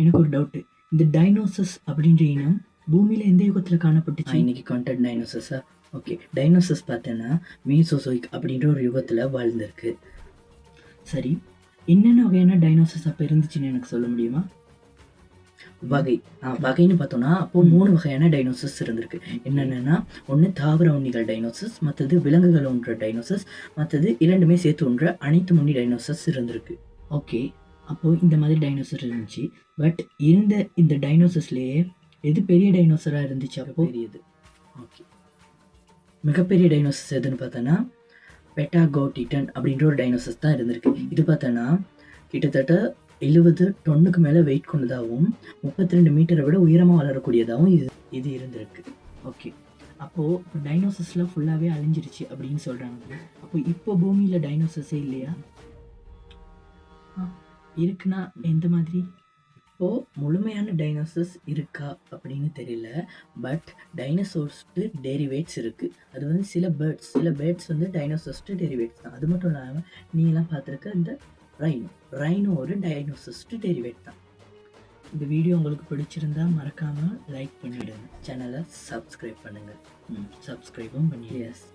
எனக்கு ஒரு டவுட்டு. இந்த டைனோசஸ் அப்படின்ற இனம் பூமியில எந்த யுகத்துல காணப்பட்டுச்சு? இன்னைக்கு கான்டென்ட் டைனோசஸா? ஓகே. டைனோசஸ் பார்த்தேன்னா மீசோசோயிக் அப்படின்ற ஒரு யுகத்தில் வாழ்ந்திருக்கு. சரி, என்னென்ன வகையான டைனோசஸ் அப்ப இருந்துச்சுன்னு எனக்கு சொல்ல முடியுமா? வகைன்னு பார்த்தோம்னா அப்போ 3 வகையான டைனோசஸ் இருந்திருக்கு. என்னென்னா, ஒன்று தாவர உண்ணிகள் டைனோசஸ், மற்றது விலங்குகள் ஒன்ற டைனோசஸ், மற்றது இரண்டுமே சேர்த்து ஒன்ற அனைத்து முன்னி டைனோசஸ் இருந்திருக்கு. ஓகே, அப்போ இந்த மாதிரி டைனோசர் இருந்துச்சு. பட் இந்த டைனோசஸ்லேயே எது பெரிய டைனோசராக இருந்துச்சு? அப்போ பெரியது. ஓகே, மிகப்பெரிய டைனோசஸ் எதுன்னு பார்த்தோன்னா பெட்டாகோட்டிடன் அப்படின்ற ஒரு டைனோசஸ் தான் இருந்திருக்கு. இது பார்த்தோன்னா கிட்டத்தட்ட 70 டன்னுக்கு மேலே வெயிட் கொண்டதாகவும் 32 மீட்டரை விட உயரமாக வளரக்கூடியதாகவும் இது இருந்திருக்கு. ஓகே, அப்போது இப்போ டைனோசஸ்லாம் ஃபுல்லாகவே அழிஞ்சிருச்சு அப்படின்னு சொல்கிறாங்க. அப்போ இப்போ பூமியில் டைனோசஸே இல்லையா? இருக்குன்னா எந்த மாதிரி? இப்போது முழுமையான டைனோசஸ் இருக்கா அப்படின்னு தெரியல. பட் டைனோசர்ஸ்க்கு டெரிவேட்ஸ் இருக்குது. அது வந்து சில பேர்ட்ஸ் வந்து டைனோசர்ஸ்க்கு டெரிவேட்ஸ் தான். அது மட்டும் இல்லாமல் நீங்களாம் பார்த்துருக்க இந்த ரைனோ ஒரு டைனோசர்ஸ்க்கு டெரிவேட் தான். இந்த வீடியோ உங்களுக்கு பிடிச்சிருந்தா மறக்காமல் லைக் பண்ணிவிடுங்க. சேனலை சப்ஸ்கிரைப் பண்ணுங்கள். சப்ஸ்கிரைபும் பண்ணிடுங்க. எஸ்.